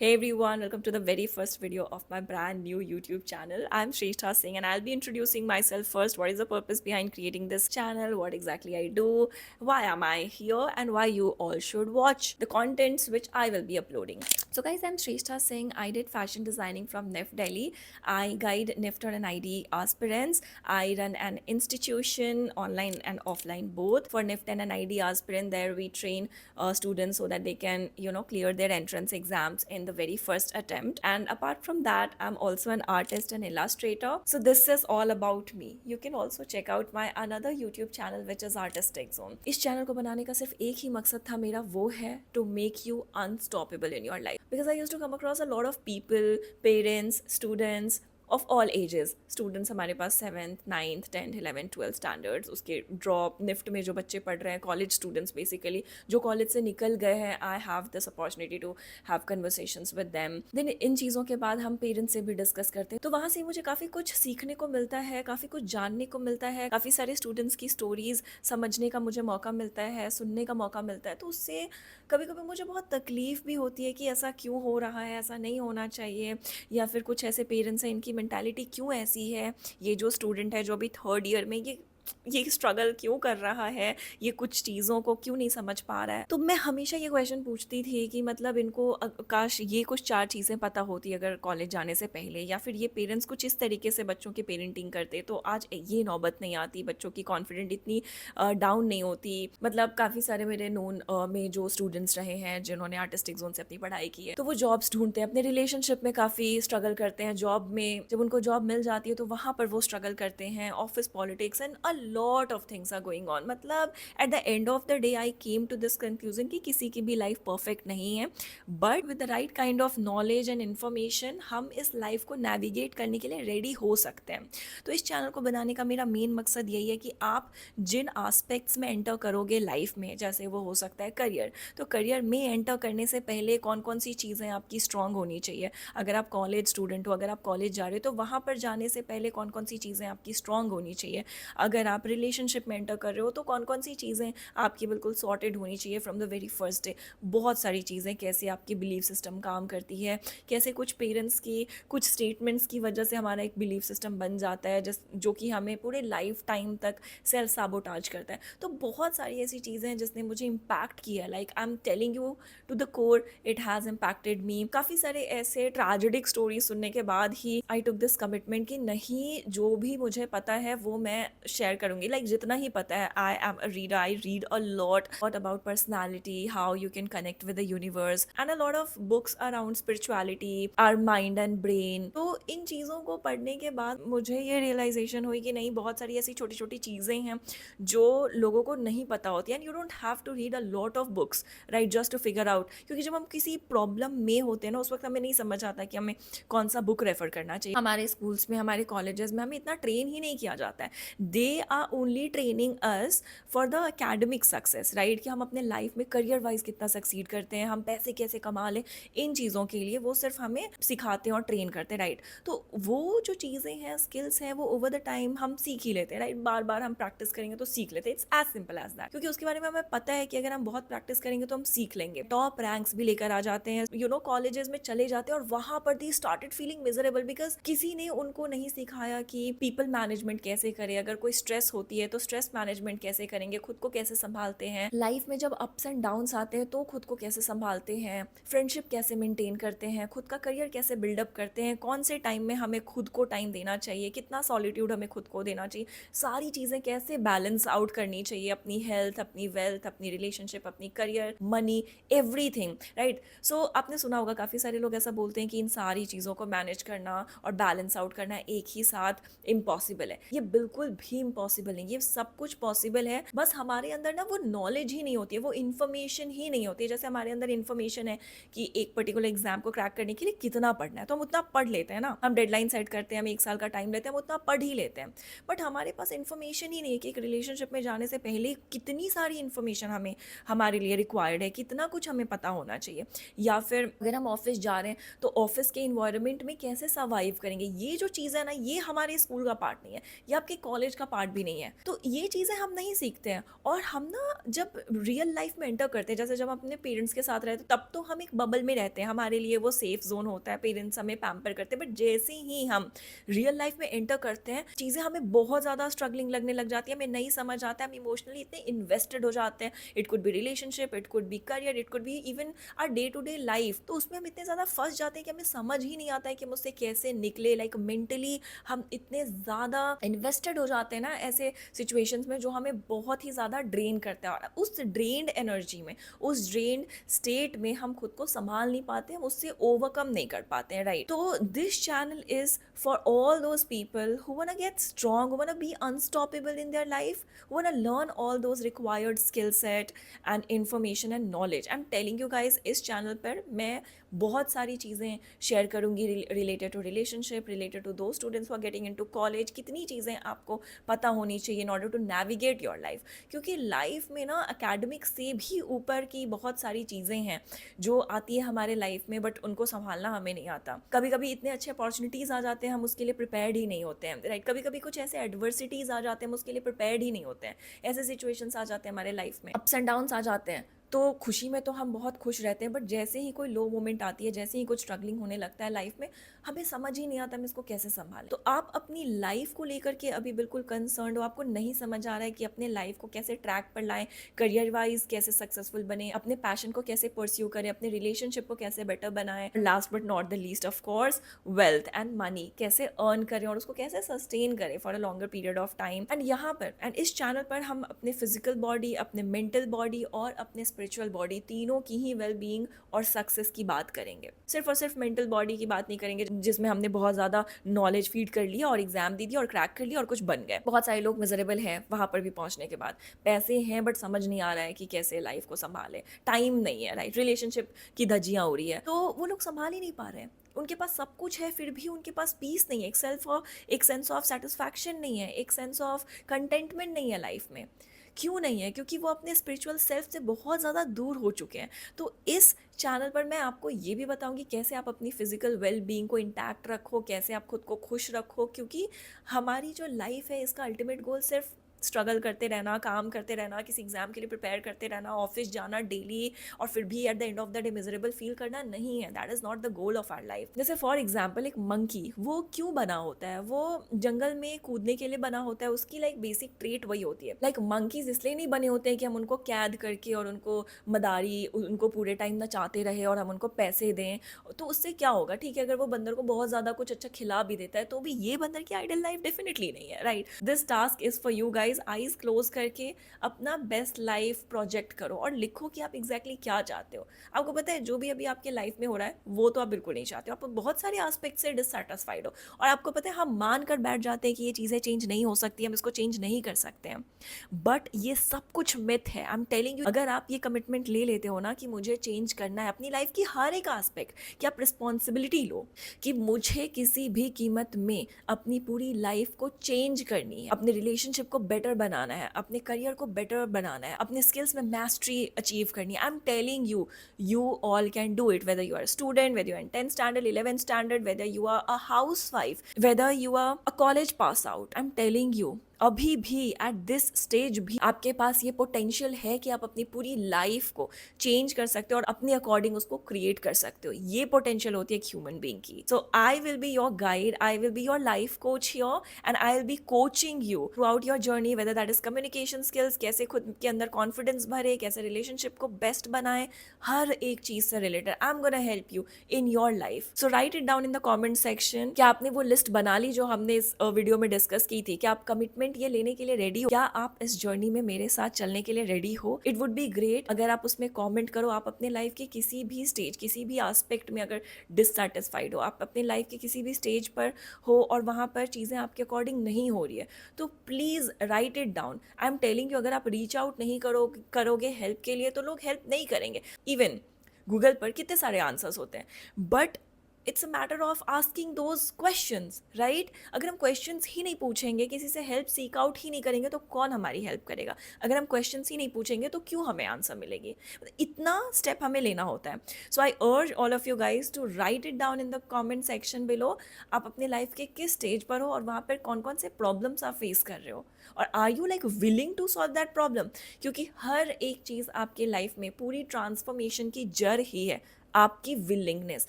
Hey everyone, welcome to the very first video of my brand new YouTube channel. I'm Shrestha Singh and I'll be introducing myself first. What is the purpose behind creating this channel? What exactly I do? Why am I here? And why you all should watch the contents which I will be uploading. So guys, I'm Shrestha Singh. I did fashion designing from NIFT Delhi. I guide NIFT and ID aspirants. I run an institution online and offline both. For NIFT and an ID aspirant, there we train students so that they can clear their entrance exams in the very first attempt. And apart from that, I'm also an artist and illustrator. So this is all about me. You can also check out my another YouTube channel which is Artistic Zone. इस channel को बनाने का सिर्फ एक ही मकसद था मेरा, वो है to make you unstoppable in your life, because I used to come across a lot of people, parents, students of all ages. Students हमारे पास 7th 9th 10th 11th 12th standards, उसके ड्रॉप निफ्ट में जो बच्चे पढ़ रहे हैं, college students basically जो कॉलेज से निकल गए हैं. I have this opportunity to have conversations with them. Then इन चीज़ों के बाद हम पेरेंट्स से भी डिस्कस करते हैं, तो वहाँ से मुझे काफ़ी कुछ सीखने को मिलता है, काफ़ी कुछ जानने को मिलता है, काफ़ी सारे स्टूडेंट्स की स्टोरीज समझने का मुझे मौका मिलता है, सुनने का मौका मिलता है. तो उससे कभी कभी मुझे बहुत तकलीफ़ भी होती है कि ऐसा क्यों हो रहा है, ऐसा नहीं होना चाहिए, या फिर कुछ ऐसे पेरेंट्स हैं इनकी मेंटालिटी क्यों ऐसी है, ये जो स्टूडेंट है जो अभी थर्ड ईयर में ये स्ट्रगल क्यों कर रहा है, ये कुछ चीज़ों को क्यों नहीं समझ पा रहा है. तो मैं हमेशा ये क्वेश्चन पूछती थी कि मतलब इनको काश ये कुछ 4 चीज़ें पता होती अगर कॉलेज जाने से पहले, या फिर ये पेरेंट्स कुछ इस तरीके से बच्चों की पेरेंटिंग करते तो आज ये नौबत नहीं आती, बच्चों की कॉन्फिडेंट इतनी डाउन नहीं होती. मतलब काफ़ी सारे मेरे नोन में जो स्टूडेंट्स रहे हैं जिन्होंने आर्टिस्टिक जोन से अपनी पढ़ाई की है, तो वो जॉब्स ढूंढते हैं, अपने रिलेशनशिप में काफ़ी स्ट्रगल करते हैं, जॉब में जब उनको जॉब मिल जाती है तो वहाँ पर वो स्ट्रगल करते हैं, office politics and a lot of things are going on. मतलब at the end of the day I came to this conclusion कि किसी की भी लाइफ परफेक्ट नहीं है, but with the right kind of knowledge and information हम इस life को नेविगेट करने के लिए रेडी हो सकते हैं. तो इस चैनल को बनाने का मेरा मेन मकसद यही है कि आप जिन आस्पेक्ट्स में एंटर करोगे लाइफ में, जैसे वो हो सकता है करियर, तो करियर में एंटर करने से पहले कौन कौन सी चीज़ें आपकी स्ट्रांग होनी चाहिए. अगर आप कॉलेज स्टूडेंट हो, अगर आप कॉलेज जा रहे हो तो वहाँ पर जाने से पहले कौन कौन सी चीज़ें आपकी स्ट्रांग होनी चाहिए. अगर आप रिलेशनशिप में एंटर कर रहे हो तो कौन कौन सी चीज़ें आपकी बिल्कुल सॉर्टेड होनी चाहिए from the very first day. बहुत सारी चीज़ें, कैसे आपकी बिलीफ सिस्टम काम करती है, कैसे कुछ पेरेंट्स की कुछ स्टेटमेंट्स की वजह से हमारा एक बिलीफ सिस्टम बन जाता है जो कि हमें पूरे लाइफ टाइम तक सेल्फ साबोटाज करता है. तो बहुत सारी ऐसी चीज़ें हैं जिसने मुझे इम्पैक्ट किया. Like I am telling you to the core, it has impacted me. काफ़ी सारे ऐसे ट्रेजेडिक स्टोरीज सुनने के बाद ही आई टुक दिस कमिटमेंट कि नहीं, जो भी मुझे पता है वो मैं शेयर करूँगी. लाइक जितना ही पता है, I am a reader, I read a lot about personality, how you can connect with the universe and a lot of books around spirituality, our mind and brain. तो इन चीज़ों को पढ़ने के बाद मुझे ये रियलाइजेशन हुई कि नहीं, बहुत सारी ऐसी छोटी छोटी चीज़ें हैं जो लोगों को नहीं पता होती. And you don't have to read a lot of books, right, just to figure out. क्योंकि जब हम किसी प्रॉब्लम में होते हैं ना, उस वक्त हमें नहीं समझ आता कि हमें कौन सा बुक रेफर करना चाहिए. हमारे स्कूल्स में, हमारे कॉलेजेस में हमें इतना ट्रेन ही नहीं किया जाता है. They are only training us for the academic success, right, कि हम अपने लाइफ में करियर वाइज कितना सक्सीड करते हैं, हम पैसे कैसे कमा लें, इन चीज़ों के लिए वो सिर्फ हमें सिखाते हैं और ट्रेन करते हैं, राइट. तो वो जो चीज़ें हैं, स्किल्स हैं, वो ओवर द टाइम हम सीख ही लेते हैं, राइट. बार बार हम प्रैक्टिस करेंगे तो सीख लेते हैं. It's as simple as that. क्योंकि उसके बारे में हमें पता है कि अगर हम बहुत प्रैक्टिस करेंगे तो हम सीख लेंगे. टॉप रैंक्स भी लेकर आ जाते हैं, कॉलेजेस में चले जाते हैं, और वहां पर दी स्टार्टेड फीलिंग मिजरेबल बिकॉज किसी ने उनको नहीं सिखाया कि पीपल मैनेजमेंट कैसे करें. अगर कोई स्ट्रेस होती है तो स्ट्रेस मैनेजमेंट कैसे करेंगे, खुद को कैसे संभालते हैं, लाइफ में जब अप्स एंड डाउन्स आते हैं तो खुद को कैसे संभालते हैं, फ्रेंडशिप कैसे मेंटेन करते हैं, खुद का करियर कैसे बिल्डअप करते हैं, कौन से टाइम में हमें खुद को टाइम देना चाहिए, कितना सॉलिट्यूड हमें खुद को देना चाहिए, सारी चीज़ें कैसे बैलेंस आउट करनी चाहिए, अपनी हेल्थ, अपनी वेल्थ, अपनी रिलेशनशिप, अपनी करियर, मनी, एवरीथिंग, राइट. सो आपने सुना होगा, काफ़ी सारे लोग ऐसा बोलते हैं कि इन सारी चीज़ों को मैनेज करना और बैलेंस आउट करना एक ही साथ इम्पॉसिबल है. ये बिल्कुल भी इम्पॉसिबल नहीं, ये सब कुछ पॉसिबल है, बस हमारे अंदर ना वो नॉलेज ही नहीं होती है, वो इन्फॉर्मेशन ही नहीं होती है. जैसे हमारे अंदर इन्फॉर्मेशन है कि एक पर्टिकुलर एग्जाम को क्रैक करने के लिए कितना पढ़ना है, तो हम उतना पढ़ लेते हैं ना, हम डेडलाइन सेट करते हैं, हम 1 साल का टाइम लेते हैं, हम उतना पढ़ ही लेते हैं. बट हमारे पास इन्फॉर्मेशन ही नहीं है कि एक रिलेशनशिप में जाने से पहले कितनी सारी इन्फॉर्मेशन हमें हमारे लिए रिक्वायर्ड है, कितना कुछ हमें पता होना चाहिए. या फिर अगर हम ऑफिस जा रहे हैं तो ऑफिस के इन्वायरमेंट में कैसे सर्वाइव करेंगे. ये जो चीज़ है ना, ये हमारे स्कूल का पार्ट नहीं है, ये आपके कॉलेज का पार्ट स्मार्ट भी नहीं है। तो ये चीज़ें हम नहीं सीखते हैं, और हम ना जब रियल लाइफ में एंटर करते हैं, जैसे जब हम अपने पेरेंट्स के साथ रहते हैं, तब तो हम एक बबल में रहते हैं, हमारे लिए वो सेफ जोन होता है, पेरेंट्स हमें पैम्पर करते हैं। बट जैसे ही हम रियल लाइफ में एंटर करते हैं, चीज़ें हमें बहुत ज़्यादा स्ट्रगलिंग लगने लग जाती है, हमें नहीं समझ आता है, हम इमोशनली इतने इन्वेस्टेड हो जाते हैं। It could be relationship, it could be career, it could be even our day to day life. तो उसमें हम इतने ज़्यादा फंस जाते हैं कि हमें समझ ही नहीं आता है कि हम उससे कैसे निकले। लाइक मेंटली हम इतने ज़्यादा इन्वेस्टेड हो जाते हैं ना ऐसे सिचुएशंस में, जो हमें बहुत ही ज़्यादा ड्रेन करता है, और उस ड्रेन्ड एनर्जी में, उस ड्रेन्ड स्टेट में हम खुद को संभाल नहीं पाते, हम उससे ओवरकम नहीं कर पाते हैं, राइट। तो this channel is for all those people who wanna get strong, who wanna be unstoppable in their life, who wanna learn all those required skill set and information and knowledge. I am telling you guys, इस channel पर मैं बहुत सारी चीज़ें share करूँगी related to relationship, related to two students who are getting into college. कितनी चीज़ें आपको पता होनी चाहिए in order to navigate your life, क्योंकि लाइफ में ना एकेडमिक से भी ऊपर की बहुत सारी चीज़ें हैं जो आती है हमारे लाइफ में, बट उनको संभालना हमें नहीं आता। कभी कभी इतने अच्छे अपॉर्चुनिटीज़ आ जाते हैं, हम उसके लिए प्रिपेयर्ड ही नहीं होते हैं, राइट। कभी कभी कुछ ऐसे एडवर्सिटीज़ आ जाते हैं, हम उसके लिए प्रिपेयर्ड ही नहीं होते हैं। ऐसे सिचुएशंस आ जाते हैं हमारे लाइफ में, अप्स एंड डाउन्स आ जाते हैं। तो खुशी में तो हम बहुत खुश रहते हैं, बट जैसे ही कोई लो मोमेंट आती है, जैसे ही कुछ स्ट्रगलिंग होने लगता है लाइफ में, हमें समझ ही नहीं आता हम इसको कैसे संभालें। तो आप अपनी लाइफ को लेकर के अभी बिल्कुल कंसर्न हो, आपको नहीं समझ आ रहा है कि अपने लाइफ को कैसे ट्रैक पर लाएं, करियर वाइज कैसे सक्सेसफुल बने, अपने पैशन को कैसे परस्यू करें, अपने रिलेशनशिप को कैसे बेटर बनाएं, last but not the least of course wealth and money कैसे अर्न करें और उसको कैसे सस्टेन करें for a longer period of time. And यहाँ पर एंड इस चैनल पर हम अपने फिजिकल बॉडी, अपने मेंटल बॉडी और अपने स्पिरिचुअल बॉडी, तीनों की ही वेल बीइंग और सक्सेस की बात करेंगे। सिर्फ और सिर्फ मेंटल बॉडी की बात नहीं करेंगे जिसमें हमने बहुत ज़्यादा नॉलेज फीड कर लिया और एग्जाम दे दिया और क्रैक कर लिया और कुछ बन गए। बहुत सारे लोग मिजरेबल हैं वहाँ पर भी पहुँचने के बाद, पैसे हैं बट समझ नहीं आ रहा है कि कैसे लाइफ को संभाले, टाइम नहीं है, राइट, रिलेशनशिप की धज्जियाँ हो रही है, तो वो लोग संभाल ही नहीं पा रहे हैं। उनके पास सब कुछ है, फिर भी उनके पास पीस नहीं है, एक सेंस ऑफ सेटिस्फैक्शन नहीं है, एक सेंस ऑफ कंटेंटमेंट नहीं है लाइफ में। क्यों नहीं है? क्योंकि वो अपने स्पिरिचुअल सेल्फ से बहुत ज़्यादा दूर हो चुके हैं। तो इस चैनल पर मैं आपको ये भी बताऊंगी कैसे आप अपनी फिजिकल वेल बीइंग को इंटैक्ट रखो, कैसे आप खुद को खुश रखो, क्योंकि हमारी जो लाइफ है इसका अल्टीमेट गोल सिर्फ स्ट्रगल करते रहना, काम करते रहना, किसी एग्जाम के लिए प्रिपेयर करते रहना, ऑफिस जाना डेली और फिर भी at the end of the day miserable feel करना नहीं है। That is not the goal of our life. जैसे फॉर एग्जाम्पल एक मंकी, वो क्यों बना होता है? वो जंगल में कूदने के लिए बना होता है, उसकी लाइक बेसिक ट्रेट वही होती है। लाइक मंकीज इसलिए नहीं बने होते हैं कि हम उनको कैद करके और उनको मदारी उनको पूरे टाइम नचाते रहे और हम उनको पैसे दें, तो उससे क्या होगा? ठीक है, अगर वो बंदर को बहुत ज़्यादा कुछ अच्छा खिला भी देता है तो भी ये बंदर की आइडियल लाइफ डेफिनेटली नहीं है, right. This task is for you guys. Eyes close करके अपना बेस्ट लाइफ प्रोजेक्ट करो और लिखो कि आप एग्जैक्टली क्या चाहते हो। आपको पता है जो भी अभी आपके लाइफ में हो रहा है वो तो आप बिल्कुल नहीं चाहते हो, आप बहुत सारे एस्पेक्ट से डिससेटिस्फाइड हो, और आपको पता है हम मान कर बैठ जाते हैं कि ये चीज़ें चेंज नहीं हो सकती, हम इसको चेंज नहीं कर सकते हैं, बट ये सब कुछ मिथ है। आई एम टेलिंग यू, अगर आप ये कमिटमेंट ले लेते हो ना कि मुझे चेंज करना है अपनी लाइफ की हर एक एस्पेक्ट, कि आप रिस्पॉन्सिबिलिटी लो कि मुझे किसी भी कीमत में अपनी पूरी लाइफ को चेंज करनी है, अपने रिलेशनशिप को बेटर बनाना है, अपने करियर को बेटर बनाना है, अपने स्किल्स में मैस्ट्री अचीव करनी है। I am telling you, you all can do it, whether you are student, whether you are in 10th standard, 11th standard, whether you are a housewife, whether you are a college pass out. I am telling you, अभी भी at this stage भी आपके पास ये potential है कि आप अपनी पूरी लाइफ को चेंज कर सकते हो और अपने अकॉर्डिंग उसको क्रिएट कर सकते हो। ये पोटेंशियल होती है एक ह्यूमन बीइंग की। So I will be your guide, I will be your life coach here, and I will be coaching you throughout your journey, whether that is communication skills, कैसे खुद के अंदर confidence भरे, कैसे relationship को best बनाए, हर एक चीज से related I am gonna help you in your life. So right it down in the comment section. क्या आपने वो लिस्ट बना ली जो हमने इस वीडियो में डिस्कस की थी? क्या आप कमिटमेंट ये लेने के लिए रेडी हो? क्या आप इस जर्नी में मेरे साथ चलने के लिए रेडी हो? इट वुड बी ग्रेट अगर आप उसमें कमेंट करो। आप अपने लाइफ के किसी भी स्टेज, किसी भी एस्पेक्ट में अगर डिससेटिस्फाइड हो, आप अपने लाइफ के किसी भी स्टेज पर हो और वहाँ पर चीज़ें आपके अकॉर्डिंग नहीं हो रही है, तो please write it down. I am telling you, अगर आप रीच आउट नहीं करोगे हेल्प के लिए, तो लोग हेल्प नहीं करेंगे। इवन गूगल पर कितने सारे आंसर्स होते हैं, but it's a matter of asking those questions, right? अगर हम क्वेश्चंस ही नहीं पूछेंगे, किसी से हेल्प सीक आउट ही नहीं करेंगे, तो कौन हमारी हेल्प करेगा? अगर हम क्वेश्चंस ही नहीं पूछेंगे तो क्यों हमें आंसर मिलेगी? इतना स्टेप हमें लेना होता है. So I urge all of you guys to write it down in the comment section below. आप अपने लाइफ के किस स्टेज पर हो और वहाँ पर कौन कौन से प्रॉब्लम्स आप फेस कर रहे हो, और are you like willing to solve that problem? क्योंकि हर एक चीज़ आपके लाइफ में पूरी ट्रांसफॉर्मेशन की जड़ ही है आपकी विलिंगनेस.